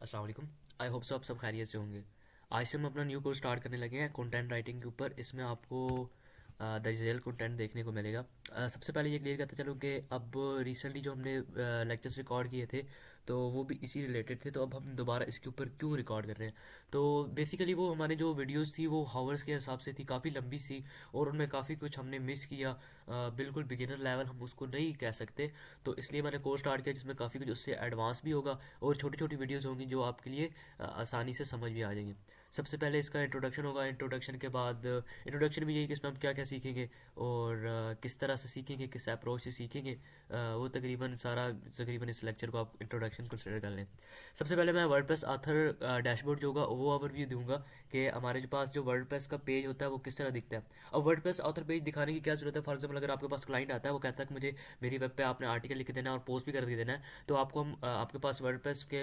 अस्सलाम वालेकुम। I hope so आप सब खैरियत से होंगे। आज से हम अपना न्यू कोर्स स्टार्ट करने लगे हैं कंटेंट राइटिंग के ऊपर। इसमें आपको दर्जेल कंटेंट देखने को मिलेगा। सबसे पहले ये क्लियर करते चलूँ कि अब रिसेंटली जो हमने लेक्चर्स रिकॉर्ड किए थे तो वो भी इसी रिलेटेड थे, तो अब हम दोबारा इसके ऊपर क्यों रिकॉर्ड कर रहे हैं। तो बेसिकली वो हमारे जो वीडियोस थी वो हावर्स के हिसाब से थी, काफ़ी लंबी सी, और उनमें काफ़ी कुछ हमने मिस किया। बिल्कुल बिगिनर लेवल हम उसको नहीं कह सकते। तो इसलिए मैंने कोर्स स्टार्ट किया जिसमें काफ़ी कुछ उससे एडवांस भी होगा और छोटी छोटी वीडियोस होंगी जो आपके लिए आसानी से समझ भी आ जाएंगी। सबसे पहले इसका इंट्रोडक्शन होगा। इंट्रोडक्शन के बाद इंट्रोडक्शन भी यही कि इसमें हम क्या क्या सीखेंगे और किस तरह से सीखेंगे, किस अप्रोच से सीखेंगे। वो तकरीबन सारा तकरीबन इस लेक्चर को आप इंट्रोडक्शन कंसिडर कर लें। सबसे पहले मैं वर्डप्रेस आथर डैशबोर्ड जो होगा वो ओवरव्यू दूंगा कि हमारे पास जो वर्डप्रेस का पेज होता है वो किस तरह दिखता है। अब वर्डप्रेस ऑथर पेज दिखाने की क्या ज़रूरत है। फॉर एग्जाम्पल अगर आपके पास क्लाइंट आता है, वो कहता है कि मुझे मेरी वेब पे आपने आर्टिकल लिख के देना है और पोस्ट भी कर के देना है, तो आपको हम आपके पास वर्डप्रेस के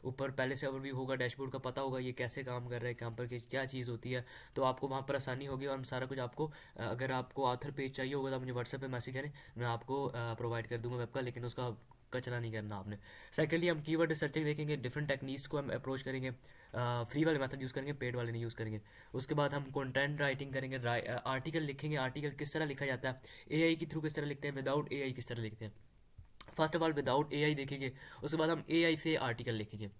ऊपर पहले से ओवरव्यू होगा, डैशबोर्ड का पता होगा ये कैसे काम कर रहा है, काम पर क्या चीज़ होती है। तो आपको वहाँ पर आसानी होगी और हम सारा कुछ आपको अगर आपको आथर पेज चाहिए होगा तो मुझे व्हाट्सएप पे मैसेज करें, मैं आपको प्रोवाइड कर दूंगा वेब का, लेकिन उसका कचरा नहीं करना आपने। सेकेंडली हम कीवर्ड रिसर्चिंग देखेंगे, डिफरेंट टेक्निक्स को हम अप्रोच करेंगे। फ्री वाले मेथड यूज़ करेंगे, पेड वाले नहीं यूज़ करेंगे। उसके बाद हम कंटेंट राइटिंग करेंगे, आर्टिकल लिखेंगे, आर्टिकल किस तरह लिखा जाता है, एआई के थ्रू किस तरह लिखते हैं, विदाउट एआई किस तरह लिखते हैं। First of all without AI देखेंगे, उसके बाद हम एआई से आर्टिकल लिखेंगे,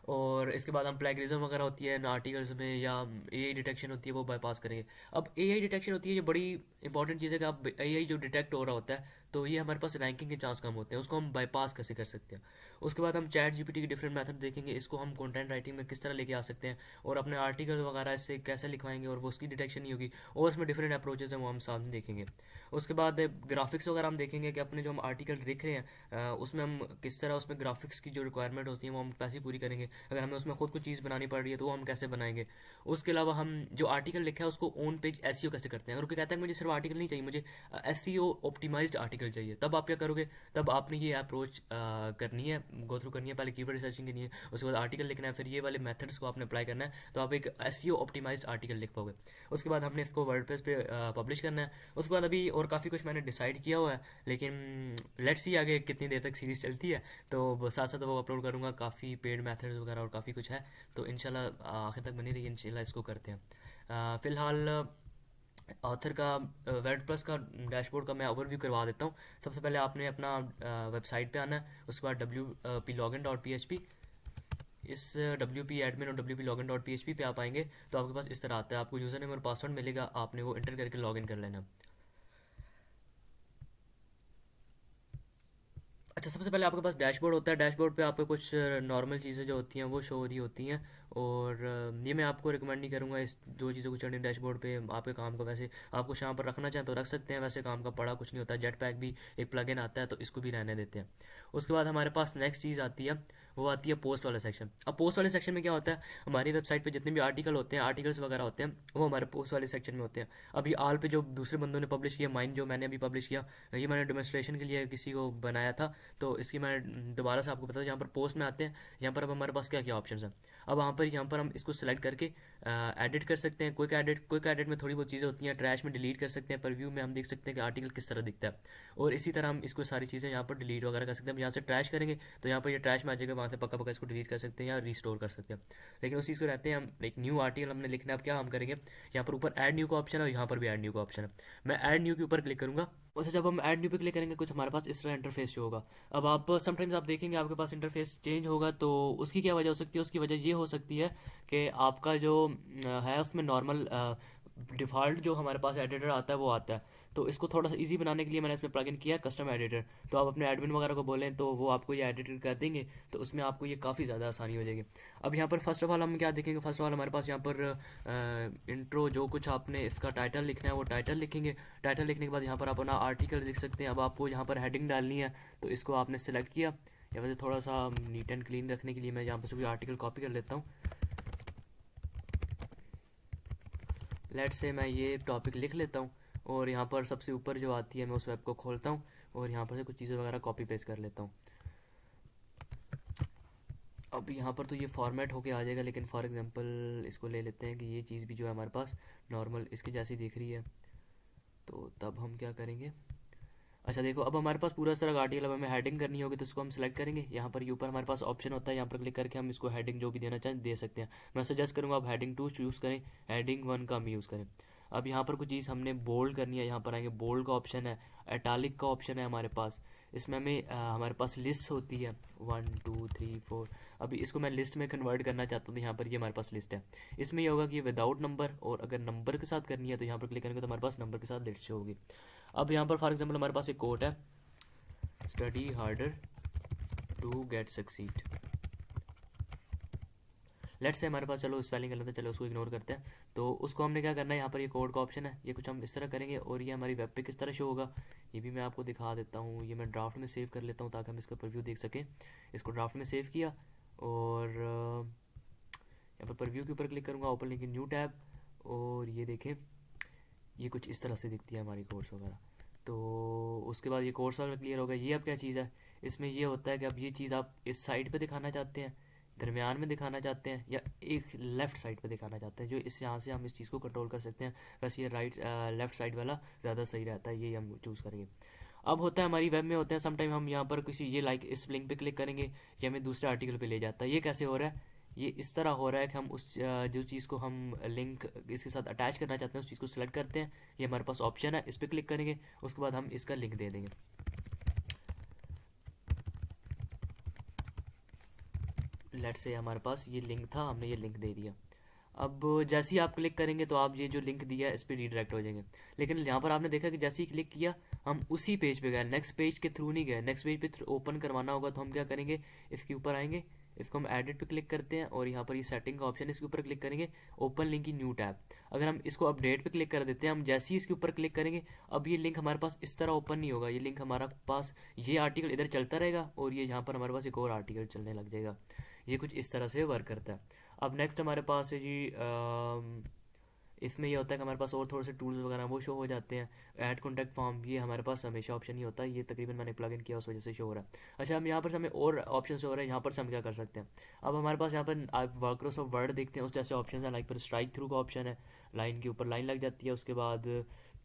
और इसके बाद हम प्लेगरिज्म वगैरह होती है आर्टिकल्स में या एआई डिटेक्शन होती है वो बाईपास करेंगे। अब एआई डिटेक्शन होती है, ये बड़ी इंपॉर्टेंट चीज़ है कि अब एआई जो डिटेक्ट हो रहा होता है तो ये हमारे पास रैंकिंग के चांस कम होते हैं, उसको हम बाईपास कैसे कर सकते हैं। उसके बाद हम चैट जीपीटी के डिफरेंट मेथड देखेंगे, इसको हम कंटेंट राइटिंग में किस तरह लेके आ सकते हैं और अपने आर्टिकल वगैरह इससे कैसे लिखवाएंगे और वो उसकी डिटेक्शन नहीं होगी, और इसमें डिफरेंट अप्रोचेज हैं वो हम साथ में देखेंगे। उसके बाद ग्राफिक्स वगैरह हम देखेंगे कि अपने जो हम आर्टिकल लिख रहे हैं उसमें हम किस तरह उसमें ग्राफिक्स की जो रिक्वायरमेंट होती है वो हम कैसे पूरी करेंगे। अगर हमें उसमें खुद को चीज़ बनानी पड़ रही है तो वो हम कैसे बनाएंगे। उसके अलावा हम जो आर्टिकल लिखा है उसको ऑन पेज एसईओ कैसे करते हैं। अगर कोई कहता है मुझे सिर्फ आर्टिकल नहीं चाहिए, मुझे एसईओ ऑप्टिमाइज्ड आर्टिकल चाहिए, तब आप क्या करोगे। तब आपने ये अप्रोच करनी है, गो थ्रू करनी है, पहले कीवर्ड रिसर्चिंग करनी है, उसके बाद आर्टिकल लिखना है, फिर ये वाले मेथड्स को आपने अप्लाई करना है, तो आप एक एसईओ ऑप्टिमाइज्ड आर्टिकल लिख पाओगे। उसके बाद हमने इसको वर्डप्रेस पे पब्लिश करना है। उसके बाद अभी और काफ़ी कुछ मैंने डिसाइड किया हुआ है, लेकिन लेट्स सी आगे कितनी देर तक सीरीज़ चलती है। तो साथ साथ वो अपलोड करूँगा, काफ़ी पेड मेथड्स वगैरह और काफ़ी कुछ है, तो इंशाल्लाह आखिर तक बनी रही, इंशाल्लाह इसको करते हैं। फ़िलहाल ऑथर का वर्डप्रेस का डैशबोर्ड का मैं ओवरव्यू करवा देता हूँ। सबसे पहले आपने अपना वेबसाइट पे आना है, उसके बाद wp-login.php, इस wp-admin और wp-login.php पे आप आएंगे तो आपके पास इस तरह आता है, आपको यूज़र नेम और पासवर्ड मिलेगा, आपने वो एंटर करके लॉगिन कर लेना। अच्छा, सबसे पहले आपके पास डैशबोर्ड होता है। डैशबोर्ड पे आपको कुछ नॉर्मल चीज़ें जो होती हैं वो शो हो रही होती हैं, और ये मैं आपको रिकमेंड नहीं करूँगा इस दो चीज़ों को चढ़ने डैशबोर्ड पे। आपके काम को वैसे आपको शाम पर रखना चाहें तो रख सकते हैं, वैसे काम का बड़ा कुछ नहीं होता। जेट पैक भी एक प्लगइन आता है तो इसको भी रहने देते हैं। उसके बाद हमारे पास नेक्स्ट चीज़ आती है, वो आती है पोस्ट वाला सेक्शन। अब पोस्ट वाले सेक्शन में क्या होता है, हमारी वेबसाइट पे जितने भी आर्टिकल होते हैं, आर्टिकल्स वगैरह होते हैं, वो हमारे पोस्ट वाले सेक्शन में होते हैं। अभी आल पे जो दूसरे बंदों ने पब्लिश किया, माइन जो मैंने अभी पब्लिश किया, ये मैंने डेमोन्स्ट्रेशन के लिए किसी को बनाया था, तो इसकी मैं दोबारा से आपको बता दूं। यहाँ पर पोस्ट में आते हैं, यहाँ पर अब हमारे पास क्या क्या ऑप्शंस हैं। अब यहाँ पर हम इसको सेलेक्ट करके एडिट कर सकते हैं। क्विक एडिट में थोड़ी बहुत चीज़ें होती हैं, ट्रैश में डिलीट कर सकते हैं, प्रीव्यू में हम देख सकते हैं कि आर्टिकल किस तरह दिखता है, और इसी तरह हम इसको सारी चीज़ें यहाँ पर डिलीट वगैरह कर सकते हैं। हम यहाँ से ट्रैश करेंगे तो यहाँ पर ये ट्रैश में आ जाएगा, वहाँ से पक्का पक्का इसको डिलीट कर सकते हैं या रिस्टोर कर सकते हैं। लेकिन उस चीज़ को रहते हैं हम, एक न्यू आर्टिकल हमने लिखना है। अब क्या हम करेंगे, यहाँ पर ऊपर ऐड न्यू का ऑप्शन है और यहाँ पर भी ऐड न्यू का ऑप्शन है। मैं ऐड न्यू के ऊपर क्लिक करूँगा। वैसे जब हम ऐड न्यू पे क्लिक करेंगे कुछ हमारे पास इस तरह इंटरफेस शो होगा। अब आप समटाइम्स आप देखेंगे आपके पास इंटरफेस चेंज होगा, तो उसकी क्या वजह हो सकती है। उसकी वजह ये हो सकती है कि आपका जो है उसमें नॉर्मल डिफ़ॉल्ट जो हमारे पास एडिटर आता है वो आता है। तो इसको थोड़ा सा इजी बनाने के लिए मैंने इसमें प्लगइन किया है कस्टम एडिटर। तो आप अपने एडमिन वगैरह को बोलें तो वो आपको ये एडिटर कर देंगे, तो उसमें आपको ये काफ़ी ज़्यादा आसानी हो जाएगी। अब यहाँ पर फर्स्ट ऑफ ऑल हम क्या देखेंगे, फर्स्ट ऑफ ऑल हमारे पास यहाँ पर इंट्रो जो कुछ आपने इसका टाइटल लिखना है वो टाइटल लिखेंगे। टाइटल लिखने के बाद यहाँ पर आप अपना आर्टिकल लिख सकते हैं। अब आपको यहाँ पर हेडिंग डालनी है, तो इसको आपने सेलेक्ट किया, या वैसे थोड़ा सा नीट एंड क्लीन रखने के लिए मैं यहाँ पर से कोई आर्टिकल कॉपी कर लेता हूँ। लेट से मैं ये टॉपिक लिख लेता हूँ, और यहाँ पर सबसे ऊपर जो आती है मैं उस वेब को खोलता हूँ और यहाँ पर से कुछ चीज़ें वगैरह कॉपी पेस्ट कर लेता हूँ। अब यहाँ पर तो ये फॉर्मेट होके आ जाएगा, लेकिन फॉर एग्जांपल इसको ले लेते हैं कि ये चीज़ भी जो है हमारे पास नॉर्मल इसके जैसी दिख रही है, तो तब हम क्या करेंगे। अच्छा देखो, अब हमारे पास पूरा इस तरह का आर्टिकल, अब हमें हेडिंग करनी होगी तो इसको हम सेलेक्ट करेंगे। यहाँ पर ऊपर हमारे पास ऑप्शन होता है, यहाँ पर क्लिक करके हम इसको हेडिंग जो भी देना चाहें दे सकते हैं। मैं सजेस्ट करूँगा आप हेडिंग 2 यूज़ करें, हेडिंग 1 का हम यूज़ करें। अब यहाँ पर कुछ चीज़ हमने बोल्ड करनी है, यहाँ पर आएंगे, बोल्ड का ऑप्शन है, एटालिक का ऑप्शन है हमारे पास। इसमें हमें हमारे पास लिस्ट होती है 1 2 3 4। अभी इसको मैं लिस्ट में कन्वर्ट करना चाहता हूँ तो यहाँ पर ये हमारे पास लिस्ट है। इसमें ये होगा कि विदाउट नंबर, और अगर नंबर के साथ करनी है तो यहाँ पर क्लिक करेंगे तो हमारे पास नंबर के साथ लिस्ट होगी। अब यहाँ पर फॉर एग्जाम्पल हमारे पास एक कोट है, study harder to get succeed. Let's say हमारे पास, चलो स्पेलिंग गलत है, चलो उसको इग्नोर करते हैं। तो उसको हमने क्या करना है, यहाँ पर ये कोड का ऑप्शन है, ये कुछ हम इस तरह करेंगे और ये हमारी वेब पे किस तरह शो होगा ये भी मैं आपको दिखा देता हूँ। ये मैं ड्राफ्ट में सेव कर लेता हूँ ताकि हम इसका प्रीव्यू देख सकें। इसको ड्राफ्ट में सेव किया और यहाँ पर प्रीव्यू के ऊपर क्लिक करूँगा, ओपन लिंक न्यू टैब, और ये देखें ये कुछ इस तरह से दिखती है हमारी कोर्स वगैरह। तो उसके बाद ये कोर्स वगैरह क्लियर होगा। ये अब क्या चीज़ है, इसमें ये होता है कि अब ये चीज़ आप इस साइड पे दिखाना चाहते हैं, दरमियान में दिखाना चाहते हैं, या एक लेफ़्ट साइड पे दिखाना चाहते हैं, जो इस यहाँ से हम इस चीज़ को कंट्रोल कर सकते हैं। वैसे ये राइट लेफ़्ट साइड वाला ज़्यादा सही रहता है, ये हम चूज़ करेंगे। अब होता है हमारी वेब में होते हैं समटाइम हम यहाँ पर किसी ये लाइक इस लिंक पे क्लिक करेंगे, ये हमें दूसरे आर्टिकल पे ले जाता है। ये कैसे हो रहा है, ये इस तरह हो रहा है कि हम उस जो चीज़ को हम लिंक इसके साथ अटैच करना चाहते हैं उस चीज़ को सिलेक्ट करते हैं, ये हमारे पास ऑप्शन है, इस पर क्लिक करेंगे, उसके बाद हम इसका लिंक दे देंगे। लेट से हमारे पास ये लिंक था, हमने ये लिंक दे दिया। अब जैसे ही आप क्लिक करेंगे तो आप ये जो लिंक दिया है इस पर रीडायरेक्ट हो जाएंगे। लेकिन यहाँ पर आपने देखा कि जैसे ही क्लिक किया हम उसी पेज पे गए, नेक्स्ट पेज के थ्रू नहीं गए। नेक्स्ट पेज पे ओपन करवाना होगा तो हम क्या करेंगे, इसके ऊपर आएंगे, इसको हम एडिट पे क्लिक करते हैं और यहाँ पर ये सेटिंग का ऑप्शन है, इसके ऊपर क्लिक करेंगे, ओपन लिंक की न्यू टैब। अगर हम इसको अपडेट पे क्लिक कर देते हैं, हम जैसे ही इसके ऊपर क्लिक करेंगे अब ये लिंक हमारे पास इस तरह ओपन नहीं होगा, ये लिंक हमारा पास, ये आर्टिकल इधर चलता रहेगा और ये यहाँ पर हमारे पास एक और आर्टिकल चलने लग जाएगा। ये कुछ इस तरह से वर्क करता है। अब नेक्स्ट हमारे पास है जी इसमें ये होता है कि हमारे पास और थोड़े से टूल्स वगैरह वो शो हो जाते हैं। ऐड कॉन्टैक्ट फॉर्म, ये हमारे पास हमेशा ऑप्शन ही होता है, ये तकरीबन मैंने प्लग इन किया उस वजह से शो हो रहा है। अच्छा, हम यहाँ पर हमें और ऑप्शन हो रहे हैं, यहाँ पर से हम क्या कर सकते हैं। अब हमारे पास यहाँ पर आप माइक्रोसॉफ्ट वर्ड देखते हैं, उस जैसे ऑप्शन है, लाइक पर स्ट्राइक थ्रू का ऑप्शन है, लाइन के ऊपर लाइन लग जाती है, उसके बाद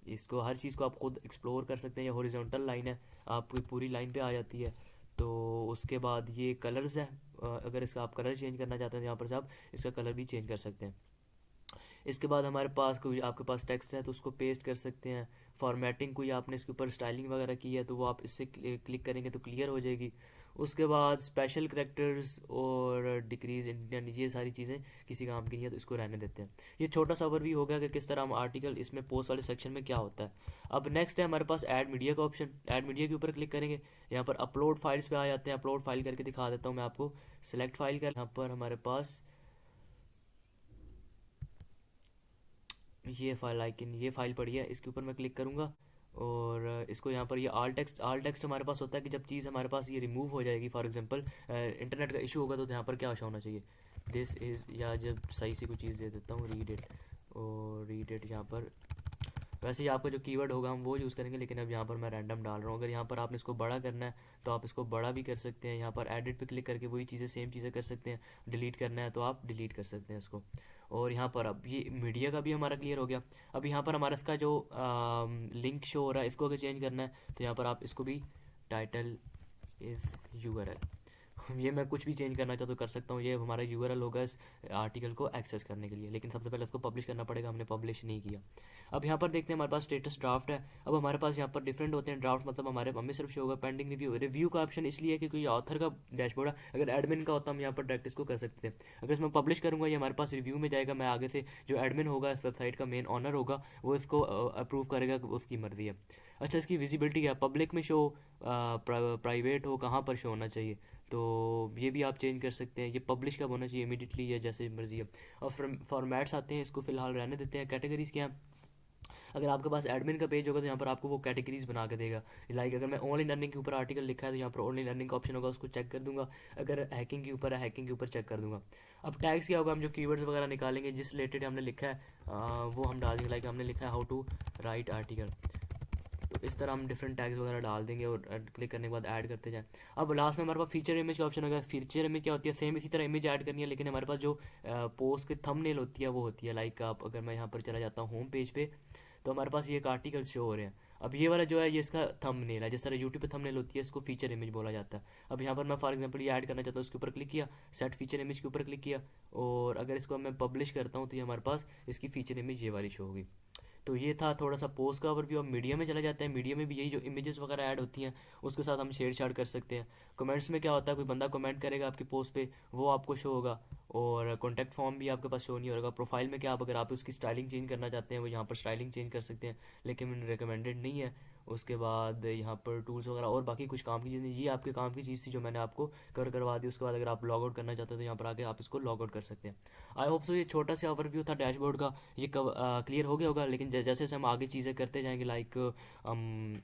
इसको हर चीज़ को आप खुद एक्सप्लोर कर सकते हैं। ये हॉरिजॉन्टल लाइन है, आपकी पूरी लाइन पे आ जाती है। तो उसके बाद ये कलर्स है, अगर इसका आप कलर चेंज करना चाहते हैं तो यहाँ पर से आप इसका कलर भी चेंज कर सकते हैं। इसके बाद हमारे पास कोई आपके पास टेक्स्ट है तो उसको पेस्ट कर सकते हैं। फॉर्मेटिंग कोई आपने इसके ऊपर स्टाइलिंग वगैरह की है तो वो आप इससे क्लिक करेंगे तो क्लियर हो जाएगी। उसके बाद स्पेशल करेक्टर्स और डिक्रीज इंडियन, ये सारी चीज़ें किसी काम की नहीं है तो इसको रहने देते हैं। ये छोटा सा ओवरव्यू हो गया कि किस तरह हम आर्टिकल इसमें पोस्ट वाले सेक्शन में क्या होता है। अब नेक्स्ट है हमारे पास ऐड मीडिया का ऑप्शन। ऐड मीडिया के ऊपर क्लिक करेंगे, यहाँ पर अपलोड फाइल्स पे आ जाते हैं। अपलोड फाइल करके दिखा देता हूँ मैं आपको। सेलेक्ट फाइल कर, यहाँ पर हमारे पास ये फाइल आइकन, ये फाइल पड़ी है, इसके ऊपर मैं क्लिक करूँगा और इसको यहाँ पर ये आल टेक्स्ट हमारे पास होता है कि जब चीज़ हमारे पास ये रिमूव हो जाएगी, फॉर एग्जांपल इंटरनेट का इशू होगा तो यहाँ पर क्या आशा होना चाहिए, दिस इज़, या जब सही से कोई चीज़ दे देता हूँ, रीड इट, और रीड इट यहाँ पर वैसे ही आपका जो कीवर्ड होगा हम वो यूज़ करेंगे, लेकिन अब यहाँ पर मैं रैंडम डाल रहा हूँ। अगर यहाँ पर आपने इसको बड़ा करना है तो आप इसको बड़ा भी कर सकते हैं, यहाँ पर एडिट पे क्लिक करके वही चीज़ें सेम चीज़ें कर सकते हैं। डिलीट करना है तो आप डिलीट कर सकते हैं इसको। और यहाँ पर अब ये मीडिया का भी हमारा क्लियर हो गया। अब यहाँ पर हमारा इसका जो लिंक शो हो रहा है इसको अगर चेंज करना है तो यहाँ पर आप इसको भी टाइटल इज़ URL, ये मैं कुछ भी चेंज करना चाहता तो कर सकता हूँ। ये हमारा URL होगा इस आर्टिकल को एक्सेस करने के लिए, लेकिन सबसे पहले इसको पब्लिश करना पड़ेगा, हमने पब्लिश नहीं किया। अब यहाँ पर देखते हैं हमारे पास स्टेटस ड्राफ्ट है। अब हमारे पास यहाँ पर डिफरेंट होते हैं ड्राफ्ट, मतलब हमें सिर्फ शो होगा पेंडिंग रिव्यू। रिव्यू का ऑप्शन इसलिए है कि कोई ऑथर का डैशबोर्ड है, अगर एडमिन का होता हम यहाँ पर डायरेक्ट इसको कर सकते थे। अगर इसमें पब्लिश करूँगा ये हमारे पास रिव्यू में जाएगा, मैं आगे से जो एडमिन होगा इस वेबसाइट का मेन ऑनर होगा वो इसको अप्रूव करेगा कि उसकी मर्जी है। अच्छा, इसकी विजिबिलिटी क्या, पब्लिक में शो, प्राइवेट हो, कहाँ पर शो होना चाहिए, तो ये भी आप चेंज कर सकते हैं। ये पब्लिश कब होना चाहिए, इमीडिएटली या जैसे मर्जी है। और फॉर्मेट्स आते हैं, इसको फिलहाल रहने देते हैं। कैटेगरीज क्या हैं, अगर आपके पास एडमिन का पेज होगा तो यहाँ पर आपको वो कैटेगरीज बना के देगा। लाइक अगर मैं ऑनलाइन अर्निंग के ऊपर आर्टिकल लिखा है तो यहाँ पर ऑनलाइन अर्निंग का ऑप्शन होगा, उसको चेक कर दूंगा। अगर हैकिंग के ऊपर है, हैकिंग के ऊपर चेक कर दूंगा। अब टैग्स क्या होगा, हम जो कीवर्ड्स वगैरह निकालेंगे जिस रिलेटेड हमने लिखा है वो हम डाल देंगे। लाइक हमने लिखा है हाउ टू राइट आर्टिकल, तो इस तरह हम डिफरेंट टैग्स वगैरह डाल देंगे और क्लिक करने के बाद ऐड करते जाएं। अब लास्ट में हमारे पास फीचर इमेज का ऑप्शन होगा। फीचर इमेज क्या होती है, सेम इसी तरह इमेज ऐड करनी है, लेकिन हमारे पास जो पोस्ट की थंबनेल होती है वो होती है। लाइक आप, अगर मैं यहाँ पर चला जाता हूँ होम पेज पे तो हमारे पास ये एक आर्टिकल शो हो रहे हैं। अब ये वाला जो है ये इसका थंबनेल है, जिस तरह यूट्यूब पे थंबनेल होती है इसको फीचर इमेज बोला जाता है। अब यहाँ पर मैं फॉर एग्जांपल ये ऐड करना चाहता हूँ, इसके ऊपर क्लिक किया, सेट फीचर इमेज के ऊपर क्लिक किया, और अगर इसको मैं पब्लिश करता हूँ तो ये हमारे पास इसकी फीचर इमेज ये वाली शो होगी। तो ये था थोड़ा सा पोस्ट का ओवरव्यू। अब मीडिया में चले जाते हैं। मीडिया में भी यही जो इमेजेस वगैरह ऐड होती हैं उसके साथ हम छेड़छाड़ कर सकते हैं। कमेंट्स में क्या होता है, कोई बंदा कमेंट करेगा आपकी पोस्ट पे, वो आपको शो होगा, और कॉन्टैक्ट फॉर्म भी आपके पास शो नहीं होगा। प्रोफाइल में क्या, आप अगर आप उसकी स्टाइलिंग चेंज करना चाहते हैं वो यहाँ पर स्टाइलिंग चेंज कर सकते हैं, लेकिन रिकमेंडेड नहीं है। उसके बाद यहाँ पर टूल्स वगैरह और बाकी कुछ काम की चीज़ नहीं, ये आपके काम की चीज़ थी जो मैंने आपको करवा दी। उसके बाद अगर आप लॉग आउट करना चाहते हैं तो यहाँ पर आके आप इसको लॉग आउट कर सकते हैं। आई होप सो ये छोटा सा ओवरव्यू था डैशबोर्ड का, ये क्लियर हो गया होगा। लेकिन जैसे जैसे हम आगे चीज़ें करते जाएंगे, लाइक हम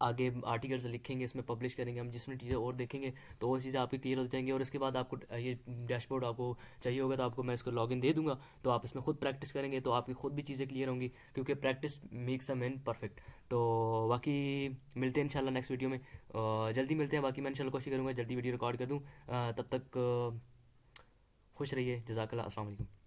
आगे आर्टिकल्स लिखेंगे, इसमें पब्लिश करेंगे, हम जिसमें चीज़ें और देखेंगे तो वो चीज़ें आपकी क्लियर हो जाएंगी। और इसके बाद आपको ये डैशबोर्ड आपको चाहिए होगा तो आपको मैं इसको लॉगिन दे दूंगा, तो आप इसमें खुद प्रैक्टिस करेंगे तो आपकी खुद भी चीज़ें क्लियर होंगी, क्योंकि practice makes a man perfect. तो बाकी मिलते हैं इंशाल्लाह नेक्स्ट वीडियो में, जल्दी मिलते हैं। बाकी मैं इंशाल्लाह कोशिश करूँगा जल्दी वीडियो रिकॉर्ड कर दूँ। तब तक खुश रहिए। जज़ाकल्लाह। अस्सलाम वालेकुम।